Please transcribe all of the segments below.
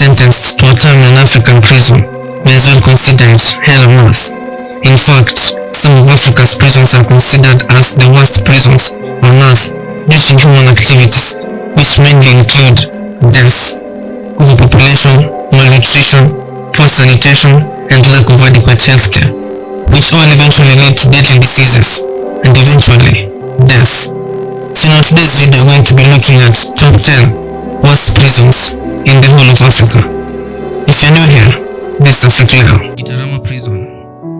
sentenced to a term in an African prison may as well consider it hell on earth. In fact, some of Africa's prisons are considered as the worst prisons on earth due to human activities, which mainly include death, overpopulation, malnutrition, poor sanitation, and lack of adequate healthcare, which all eventually lead to deadly diseases and eventually death. So in today's video we're going to be looking at top 10 worst prisons in the whole of Africa. If you're new here, this is Africa. Gitarama Prison,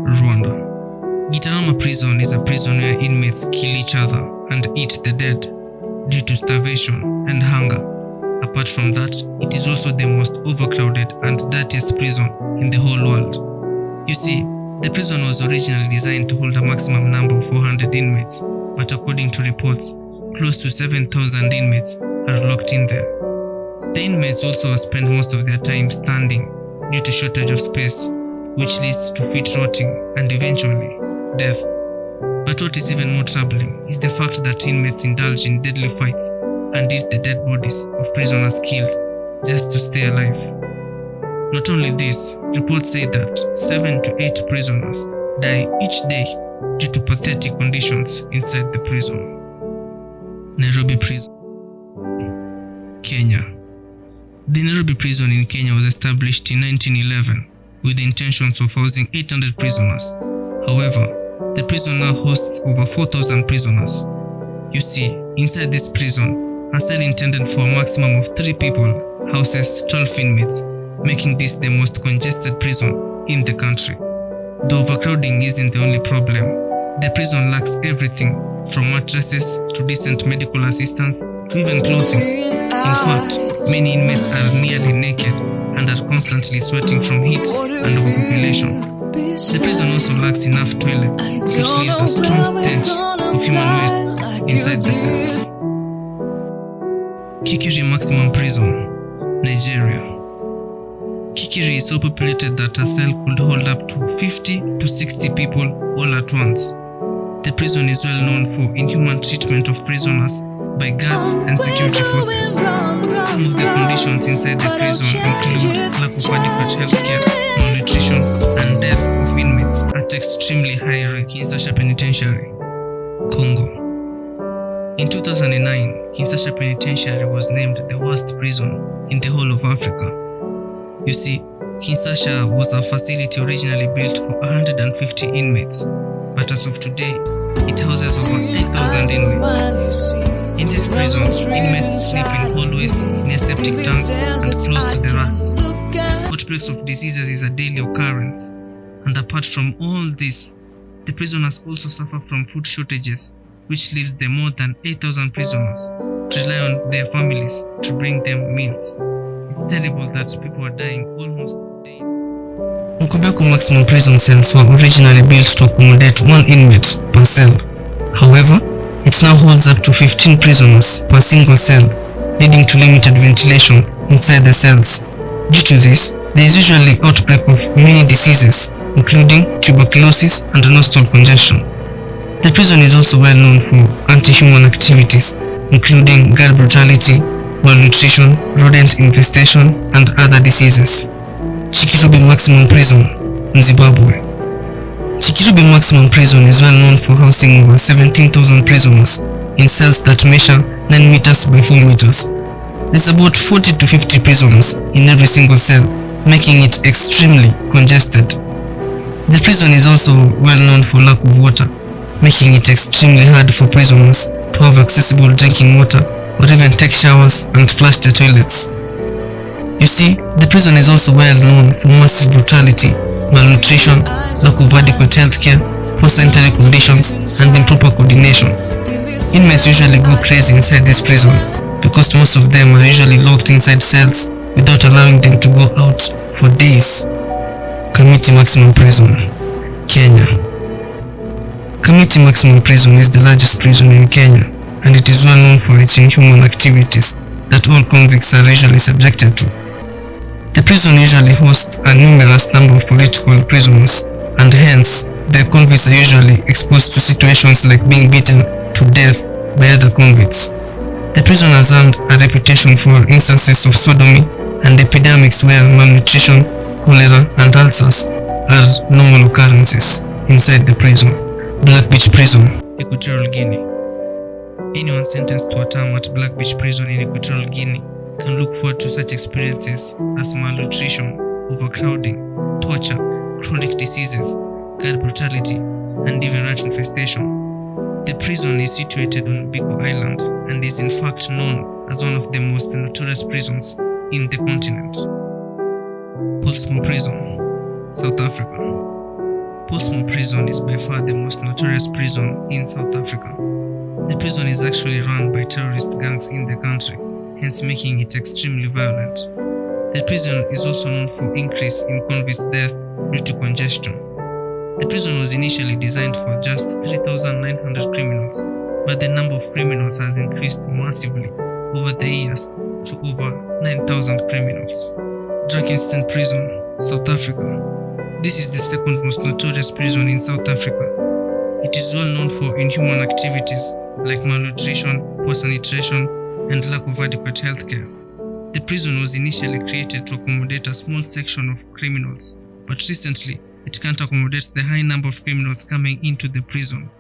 Rwanda. Gitarama Prison is a prison where inmates kill each other and eat the dead due to starvation and hunger. Apart from that, it is also the most overcrowded and dirtiest prison in the whole world. You see, the prison was originally designed to hold a maximum number of 400 inmates, but according to reports, close to 7,000 inmates are locked in there. The inmates also spend most of their time standing due to shortage of space, which leads to feet rotting and eventually death. But what is even more troubling is the fact that inmates indulge in deadly fights and eat the dead bodies of prisoners killed just to stay alive. Not only this, reports say that 7 to 8 prisoners die each day due to pathetic conditions inside the prison. Nairobi Prison, Kenya. The Nairobi prison in Kenya was established in 1911 with the intentions of housing 800 prisoners. However, the prison now hosts over 4,000 prisoners. You see, inside this prison, a cell intended for a maximum of 3 people houses 12 inmates, making this the most congested prison in the country. The overcrowding isn't the only problem. The prison lacks everything from mattresses to decent medical assistance to even clothing. In fact, many inmates are nearly naked and are constantly sweating from heat and overpopulation. The prison also lacks enough toilets, which leaves a strong stench of human waste inside the cells. Kikiri Maximum Prison, Nigeria. Kikiri is so populated that a cell could hold up to 50 to 60 people all at once. The prison is well known for inhuman treatment of prisoners by guards and security forces. Some of the conditions inside the prison include lack of adequate healthcare, malnutrition, and death of inmates at extremely high rates. Kinshasa Penitentiary, Congo. In 2009, Kinshasa Penitentiary was named the worst prison in the whole of Africa. You see, Kinshasa was a facility originally built for 150 inmates, but as of today, it houses over 8,000 inmates. In this prison, inmates sleep in hallways, near septic tanks, and close to the rats. Outbreaks of diseases is a daily occurrence. And apart from all this, the prisoners also suffer from food shortages, which leaves the more than 8,000 prisoners to rely on their families to bring them meals. It's terrible that people are dying almost daily. Nkobeko maximum prison cells were originally built to accommodate 1 inmate per cell. However, it now holds up to 15 prisoners per single cell, leading to limited ventilation inside the cells. Due to this, there is usually outbreak of many diseases, including tuberculosis and nostril congestion. The prison is also well known for anti-human activities, including guard brutality, malnutrition, rodent infestation, and other diseases. Chikirubi Maximum Prison, Zimbabwe. Chikirubi Maximum Prison is well known for housing over 17,000 prisoners in cells that measure 9 meters by 4 meters. There's about 40 to 50 prisoners in every single cell, making it extremely congested. The prison is also well known for lack of water, making it extremely hard for prisoners to have accessible drinking water or even take showers and flush the toilets. You see, the prison is also well known for massive brutality, malnutrition, lack of adequate healthcare, poor sanitary conditions, and improper coordination. Inmates usually go crazy inside this prison because most of them are usually locked inside cells without allowing them to go out for days. Kamiti Maximum Prison, Kenya. Kamiti Maximum Prison is the largest prison in Kenya, and it is well known for its inhuman activities that all convicts are usually subjected to. The prison usually hosts a numerous number of political prisoners, and hence, the convicts are usually exposed to situations like being beaten to death by other convicts. The prison has earned a reputation for instances of sodomy and epidemics where malnutrition, cholera, and ulcers are normal occurrences inside the prison. Black Beach Prison, Equatorial Guinea. Anyone sentenced to a term at Black Beach Prison in Equatorial Guinea can look forward to such experiences as malnutrition, overcrowding, torture, chronic diseases, guard brutality, and even rat infestation. The prison is situated on Biko Island and is in fact known as one of the most notorious prisons in the continent. Portsmouth Prison, South Africa. Portsmouth Prison is by far the most notorious prison in South Africa. The prison is actually run by terrorist gangs in the country, hence making it extremely violent. The prison is also known for increase in convicts' death due to congestion. The prison was initially designed for just 3,900 criminals, but the number of criminals has increased massively over the years to over 9,000 criminals. Drakenstein Prison, South Africa. This is the second most notorious prison in South Africa. It is well known for inhuman activities like malnutrition, poor sanitation, and lack of adequate healthcare. The prison was initially created to accommodate a small section of criminals, but recently it can't accommodate the high number of criminals coming into the prison.